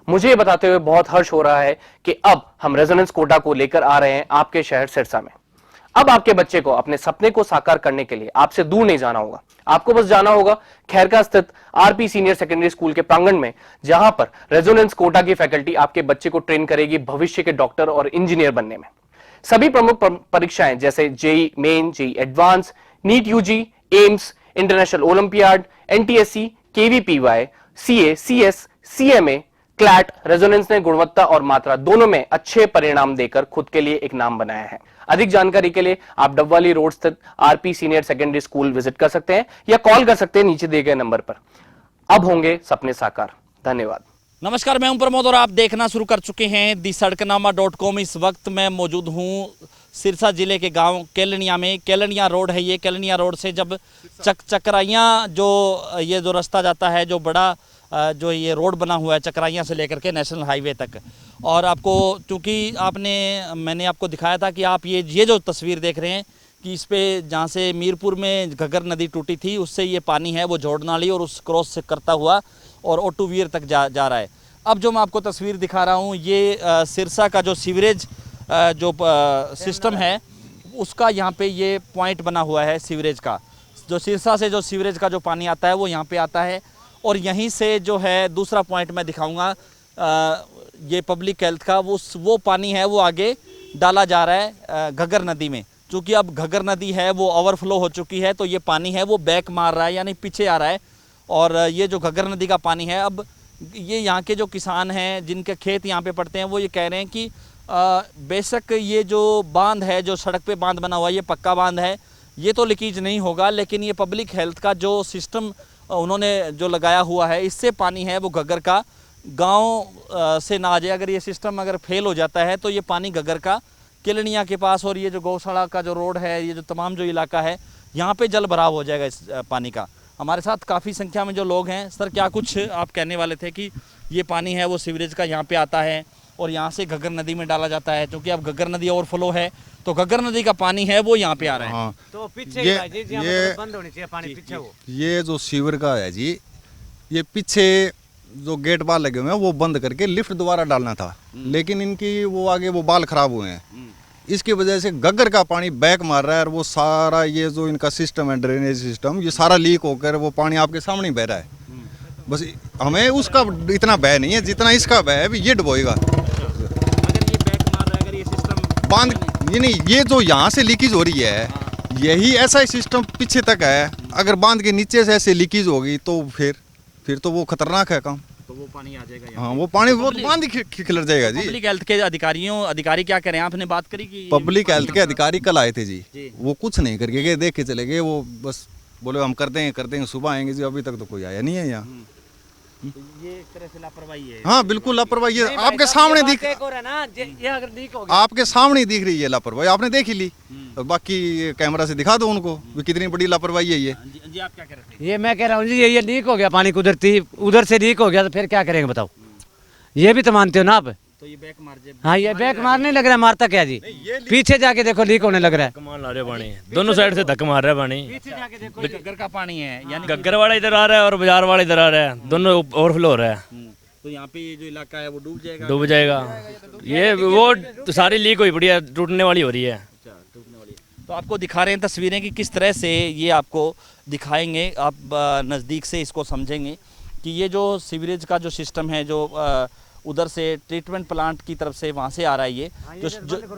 मुझे ये बताते हुए बहुत हर्ष हो रहा है कि अब हम रेजोनेंस कोटा को लेकर आ रहे हैं आपके शहर सिरसा में। अब आपके बच्चे को अपने सपने को साकार करने के लिए आपसे दूर नहीं जाना होगा। आपको बस जाना होगा खैरका स्थित आरपी सीनियर सेकेंडरी स्कूल के प्रांगण में, जहां पर रेजोनेंस कोटा की फैकल्टी आपके बच्चे को ट्रेन करेगी भविष्य के डॉक्टर और इंजीनियर बनने में। सभी प्रमुख परीक्षाएं जैसे JEE main, JEE advance, NEET UG, AIIMS, international olympiad, NTSC, KVPY, CA, CS, CMA, CLAT, Resonance ने गुणवत्ता और मात्रा दोनों में अच्छे परिणाम देकर खुद के लिए एक नाम बनाया है। अधिक जानकारी के लिए आप डबवाली रोड स्थित RP senior secondary school visit कर सकते हैं या कॉल कर सकते हैं नीचे दिए गए नंबर पर। अब होंगे सपने साकार। धन्यवाद। नमस्कार, मैं हूं प्रमोद और आप देखना शुरू कर चुके हैं दी सड़कनामा.com। इस वक्त मैं मौजूद हूं सिरसा जिले के गांव केलनिया में। केलनिया रोड है ये। केलनिया रोड से जब चकराइयाँ जो रास्ता जाता है, जो बड़ा जो ये रोड बना हुआ है चकराइयाँ से लेकर के नेशनल हाईवे तक। और आपको चूँकि मैंने आपको दिखाया था कि आप ये जो तस्वीर देख रहे हैं कि इस पे जहाँ से मीरपुर में घग्गर नदी टूटी थी, उससे ये पानी है वो जोड़नाली और उस क्रॉस से करता हुआ और ओटूवीर तक जा रहा है। अब जो मैं आपको तस्वीर दिखा रहा हूँ ये सिरसा का जो सीवरेज जो सिस्टम है उसका यहाँ पे ये पॉइंट बना हुआ है सीवरेज का। जो सिरसा से जो सीवरेज का जो पानी आता है वो यहाँ पे आता है और यहीं से जो है दूसरा पॉइंट मैं दिखाऊंगा ये पब्लिक हेल्थ का वो पानी है वो आगे डाला जा रहा है घग्गर नदी में। चूँकि अब घग्गर नदी है वो ओवरफ्लो हो चुकी है तो ये पानी है वो बैक मार रहा है, यानी पीछे आ रहा है। और ये जो घग्गर नदी का पानी है, अब ये यहाँ के जो किसान हैं जिनके खेत यहाँ पे पड़ते हैं वो ये कह रहे हैं कि बेशक ये जो बांध है, जो सड़क पे बांध बना हुआ है, ये पक्का बांध है, ये तो लीकेज नहीं होगा, लेकिन ये पब्लिक हेल्थ का जो सिस्टम उन्होंने जो लगाया हुआ है इससे पानी है वो घग्गर का गांव से ना आ जाए। अगर ये सिस्टम अगर फेल हो जाता है तो ये पानी घग्गर का केलनिया के पास और ये जो गौशाला का जो रोड है, ये जो तमाम जो इलाका है, यहाँ पे जल भराव हो जाएगा इस पानी का। हमारे साथ काफ़ी संख्या में जो लोग हैं। सर, क्या कुछ आप कहने वाले थे कि ये पानी है वो सीवरेज का यहाँ पे आता है और यहाँ से घग्गर नदी में डाला जाता है, क्योंकि अब घग्गर नदी ओवरफ्लो है तो घग्गर नदी का पानी है वो यहाँ पे आ रहा है। हाँ, तो पीछे ये बंद होनी चाहिए पानी पीछे वो। ये जो सीवर का है जी, ये पीछे जो गेट बाल लगे हुए हैं वो बंद करके लिफ्ट दोबारा डालना था, लेकिन इनकी वो आगे वो बाल खराब हुए हैं। इसकी वजह से घग्गर का पानी बैक मार रहा है और वो सारा ये जो इनका सिस्टम है, ड्रेनेज सिस्टम, ये सारा लीक होकर वो पानी आपके सामने ही बह रहा है। बस हमें उसका इतना बह नहीं है जितना इसका बह है, ये डुबोएगा। अगर ये बैक मार रहा है, अगर ये सिस्टम बांध ये नहीं, ये जो यहाँ से लीकेज हो रही है यही ऐसा ही सिस्टम पीछे तक है। अगर बांध के नीचे से ऐसे लीकेज होगी तो फिर तो वो खतरनाक है काम। तो वो पानी आ जाएगा। हाँ, वो पानी वो बांध ही खिलर जाएगा जी। पब्लिक हेल्थ के अधिकारी क्या करें, आपने बात करी कि पब्लिक हेल्थ के अधिकारी कल आए थे जी, वो कुछ नहीं करके गए, देख के चले गए। वो बस बोले हम कर देंगे, सुबह आएंगे जी। अभी तक तो कोई आया नहीं है यहाँ। तो ये एक तरह से लापरवाही है। हाँ, बिल्कुल लापरवाही है। आपके सामने दिख आपके सामने दिख रही है लापरवाही, आपने देख ही ली। और बाकी कैमरा से दिखा दो उनको कितनी बड़ी लापरवाही है ये। जी, आप क्या कह रहे थे? ये मैं कह रहा हूँ जी, ये लीक हो गया पानी, कुदरती उधर से लीक हो गया तो फिर क्या करेंगे बताओ। ये भी तो मानते हो ना आप। तो ये बैक मार जाए। हाँ, ये बैक मारने लग रहा है, मारता क्या जी, पीछे जाके देखो लीक होने लग रहा है। कमाल आ रहा है पानी, दोनों साइड से धक्का मार रहा है पानी। पीछे जाके देखो घग्गर का पानी है, यानी गग्गर वाला इधर आ रहा है और बाजार वाला इधर आ रहा है, दोनों ओवरफ्लो हो रहा है। तो यहाँ पे ये जो इलाका है वो डूब जाएगा। डूब जाएगा। ये वो तो सारी लीक हुई पड़ी है, टूटने वाली हो रही है। अच्छा, टूटने वाली है। तो आपको दिखा रहे हैं तस्वीरें कि किस तरह से ये आपको दिखाएंगे, आप नज़दीक से इसको समझेंगे कि ये जो सीवरेज का जो सिस्टम है, जो उधर से ट्रीटमेंट प्लांट की तरफ से वहाँ से आ रहा है, ये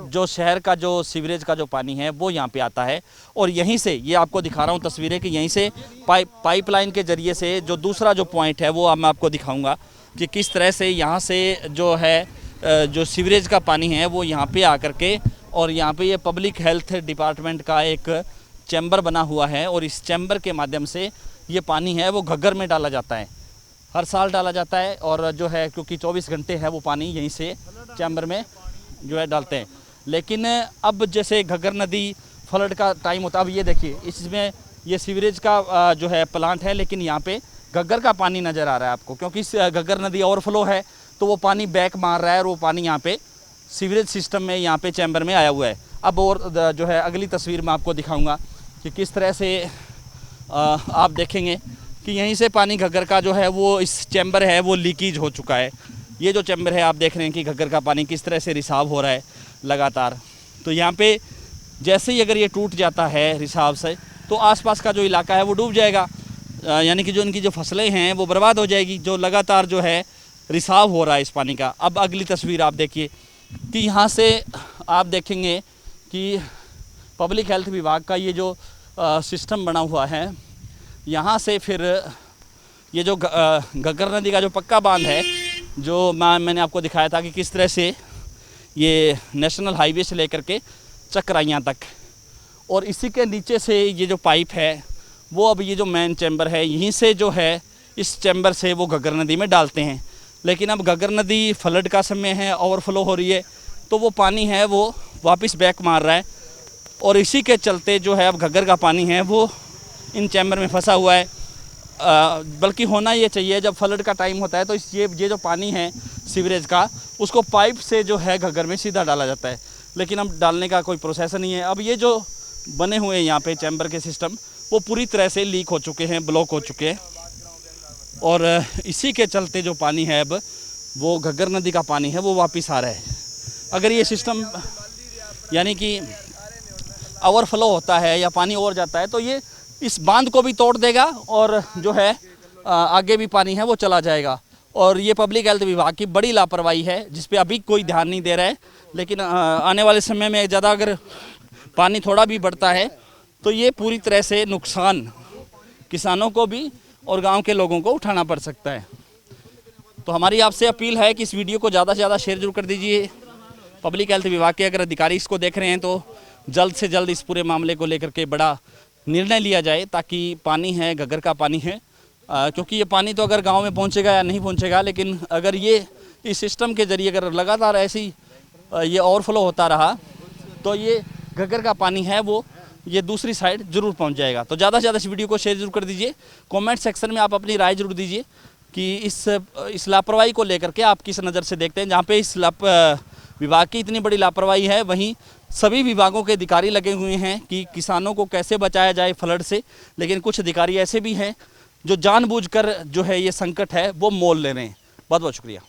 जो शहर का जो सीवरेज का जो पानी है वो यहाँ पे आता है। और यहीं से ये आपको दिखा रहा हूँ तस्वीरें कि यहीं से पाइपलाइन के ज़रिए से जो दूसरा जो पॉइंट है वो अब मैं आपको दिखाऊँगा कि किस तरह से यहाँ से जो है जो सीवरेज का पानी है वो यहाँ पे आकर के, और यहाँ पे ये पब्लिक हेल्थ डिपार्टमेंट का एक चैम्बर बना हुआ है और इस चैम्बर के माध्यम से ये पानी है वो घग्गर में डाला जाता है। हर साल डाला जाता है और जो है क्योंकि 24 घंटे है वो पानी यहीं से चैम्बर में जो है डालते हैं। लेकिन अब जैसे घग्गर नदी फ्लड का टाइम होता है, अब ये देखिए इसमें ये सीवरेज का जो है प्लांट है, लेकिन यहाँ पे घग्गर का पानी नज़र आ रहा है आपको, क्योंकि घग्गर नदी ओवरफ्लो है तो वो पानी बैक मार रहा है और वो पानी यहाँ पे सीवरेज सिस्टम में यहाँ पे चैम्बर में आया हुआ है। अब और जो है अगली तस्वीर में आपको दिखाऊंगा कि किस तरह से आप देखेंगे कि यहीं से पानी घग्गर का जो है वो इस चैम्बर है वो लीकेज हो चुका है। ये जो चैम्बर है आप देख रहे हैं कि घग्गर का पानी किस तरह से रिसाव हो रहा है लगातार। तो यहाँ पे जैसे ही अगर ये टूट जाता है रिसाव से तो आसपास का जो इलाका है वो डूब जाएगा, यानी कि जो इनकी जो फसलें हैं वो बर्बाद हो जाएगी, जो लगातार जो है रिसाव हो रहा है इस पानी का। अब अगली तस्वीर आप देखिए कि यहाँ से आप देखेंगे कि पब्लिक हेल्थ विभाग का ये जो सिस्टम बना हुआ है, यहाँ से फिर ये जो घग्गर नदी का जो पक्का बांध है जो मैंने आपको दिखाया था कि किस तरह से ये नेशनल हाईवे से लेकर के चकराइयाँ तक, और इसी के नीचे से ये जो पाइप है वो अब ये जो मेन चैम्बर है यहीं से जो है इस चैम्बर से वो घग्गर नदी में डालते हैं। लेकिन अब घग्गर नदी फ्लड का समय है, ओवरफ्लो हो रही है, तो वो पानी है वो वापस बैक मार रहा है, और इसी के चलते जो है अब घग्गर का पानी है वो इन चैम्बर में फंसा हुआ है। बल्कि होना ये चाहिए जब फ्लड का टाइम होता है तो ये जो पानी है सीवरेज का उसको पाइप से जो है घग्गर में सीधा डाला जाता है, लेकिन अब डालने का कोई प्रोसेस नहीं है। अब ये जो बने हुए हैं यहाँ पे चैम्बर के सिस्टम वो पूरी तरह से लीक हो चुके हैं, ब्लॉक हो चुके हैं, और इसी के चलते जो पानी है अब वो घग्गर नदी का पानी है वो वापस आ रहा है। अगर ये सिस्टम यानी कि ओवरफ्लो होता है या पानी और जाता है तो ये इस बांध को भी तोड़ देगा और जो है आगे भी पानी है वो चला जाएगा। और ये पब्लिक हेल्थ विभाग की बड़ी लापरवाही है जिस पे अभी कोई ध्यान नहीं दे रहा है, लेकिन आने वाले समय में ज़्यादा अगर पानी थोड़ा भी बढ़ता है तो ये पूरी तरह से नुकसान किसानों को भी और गांव के लोगों को उठाना पड़ सकता है। तो हमारी आपसे अपील है कि इस वीडियो को ज़्यादा से ज़्यादा शेयर जरूर कर दीजिए। पब्लिक हेल्थ विभाग के अगर अधिकारी इसको देख रहे हैं तो जल्द से जल्द इस पूरे मामले को लेकर के बड़ा निर्णय लिया जाए, ताकि पानी है घग्गर का पानी है, क्योंकि ये पानी तो अगर गांव में पहुंचेगा या नहीं पहुंचेगा, लेकिन अगर ये इस सिस्टम के ज़रिए अगर लगातार ऐसी ये ओवरफ्लो होता रहा तो ये घग्गर का पानी है वो ये दूसरी साइड जरूर पहुंच जाएगा। तो ज़्यादा से ज़्यादा इस वीडियो को शेयर जरूर कर दीजिए। कमेंट सेक्शन में आप अपनी राय जरूर दीजिए कि इस लापरवाही को लेकर के आप किस नज़र से देखते हैं। जहाँ पे इस विभाग की इतनी बड़ी लापरवाही है वहीं सभी विभागों के अधिकारी लगे हुए हैं कि किसानों को कैसे बचाया जाए फ्लड से, लेकिन कुछ अधिकारी ऐसे भी हैं जो जानबूझकर जो है ये संकट है वो मोल ले रहे हैं। बहुत बहुत शुक्रिया।